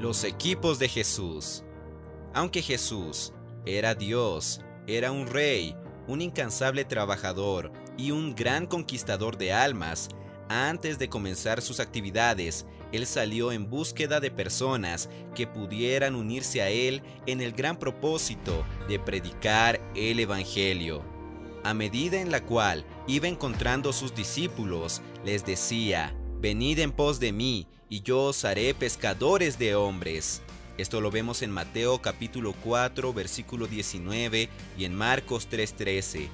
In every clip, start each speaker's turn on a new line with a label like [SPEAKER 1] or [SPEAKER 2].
[SPEAKER 1] Los equipos de Jesús. Aunque Jesús era Dios, era un rey, un incansable trabajador y un gran conquistador de almas, antes de comenzar sus actividades, él salió en búsqueda de personas que pudieran unirse a él en el gran propósito de predicar el Evangelio. A medida en la cual iba encontrando sus discípulos, les decía: «Venid en pos de mí, y yo os haré pescadores de hombres». Esto lo vemos en Mateo capítulo 4, versículo 19 y en Marcos 3:13.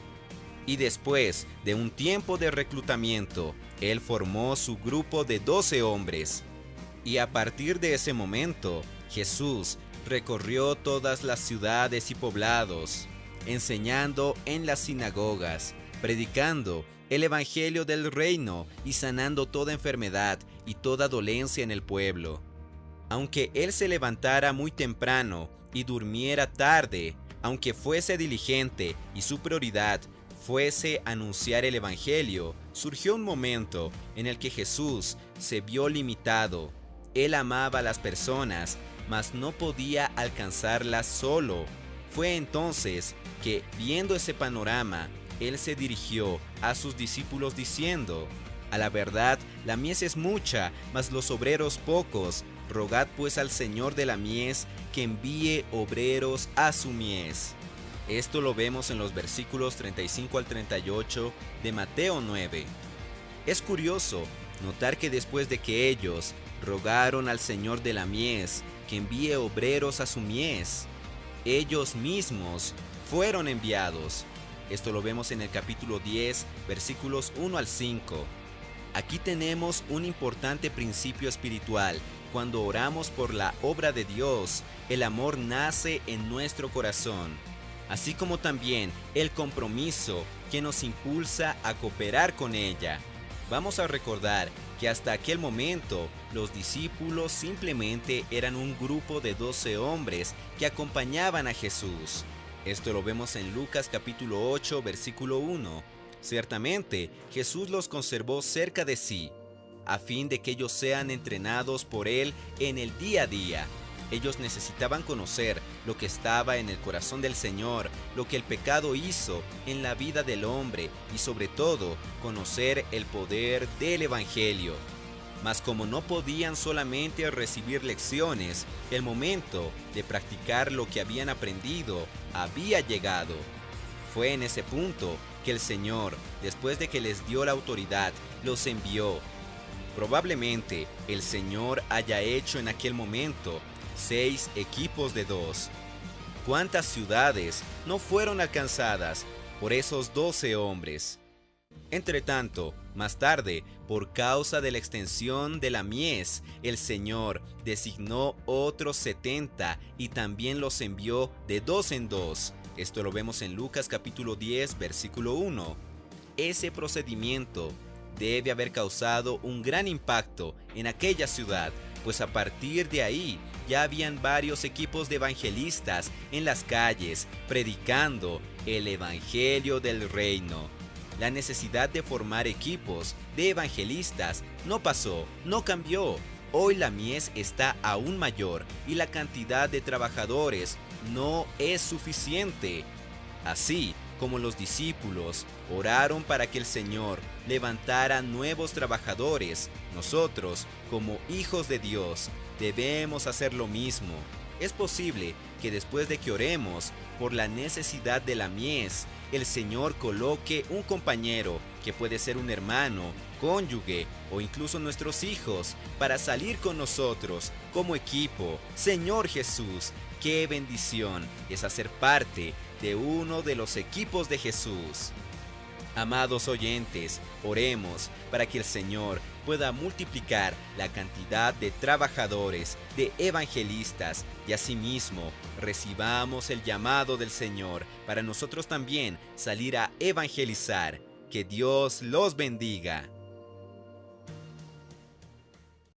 [SPEAKER 1] Y después de un tiempo de reclutamiento, él formó su grupo de 12 hombres. Y a partir de ese momento, Jesús recorrió todas las ciudades y poblados, enseñando en las sinagogas, predicando el evangelio del reino y sanando toda enfermedad y toda dolencia en el pueblo. Aunque él se levantara muy temprano y durmiera tarde, aunque fuese diligente y su prioridad fuese anunciar el evangelio, surgió un momento en el que Jesús se vio limitado. Él amaba a las personas, mas no podía alcanzarlas solo. Fue entonces que, viendo ese panorama, él se dirigió a sus discípulos diciendo: «A la verdad, la mies es mucha, mas los obreros pocos. Rogad pues al Señor de la mies que envíe obreros a su mies». Esto lo vemos en los versículos 35 al 38 de Mateo 9. Es curioso notar que después de que ellos rogaron al Señor de la mies que envíe obreros a su mies, ellos mismos fueron enviados. Esto lo vemos en el capítulo 10, versículos 1 al 5. Aquí tenemos un importante principio espiritual. Cuando oramos por la obra de Dios, el amor nace en nuestro corazón, así como también el compromiso que nos impulsa a cooperar con ella. Vamos a recordar que hasta aquel momento los discípulos simplemente eran un grupo de 12 hombres que acompañaban a Jesús. Esto lo vemos en Lucas capítulo 8, versículo 1. Ciertamente, Jesús los conservó cerca de sí, a fin de que ellos sean entrenados por Él en el día a día. Ellos necesitaban conocer lo que estaba en el corazón del Señor, lo que el pecado hizo en la vida del hombre y sobre todo conocer el poder del Evangelio. Mas como no podían solamente recibir lecciones, el momento de practicar lo que habían aprendido había llegado. Fue en ese punto que el Señor, después de que les dio la autoridad, los envió. Probablemente el Señor haya hecho en aquel momento 6 equipos de 2. ¿Cuántas ciudades no fueron alcanzadas por esos 12 hombres? Entretanto, más tarde, por causa de la extensión de la mies, el Señor designó otros 70 y también los envió de 2 en 2. Esto lo vemos en Lucas capítulo 10, versículo 1. Ese procedimiento debe haber causado un gran impacto en aquella ciudad, pues a partir de ahí ya habían varios equipos de evangelistas en las calles predicando el evangelio del reino. La necesidad de formar equipos de evangelistas no pasó, no cambió. Hoy la mies está aún mayor y la cantidad de trabajadores no es suficiente. Así como los discípulos oraron para que el Señor levantara nuevos trabajadores, nosotros, como hijos de Dios, debemos hacer lo mismo. Es posible que después de que oremos por la necesidad de la mies, el Señor coloque un compañero, que puede ser un hermano, cónyuge o incluso nuestros hijos, para salir con nosotros como equipo. Señor Jesús, qué bendición es hacer parte de uno de los equipos de Jesús. Amados oyentes, oremos para que el Señor pueda multiplicar la cantidad de trabajadores, de evangelistas, y asimismo recibamos el llamado del Señor para nosotros también salir a evangelizar. Que Dios los bendiga.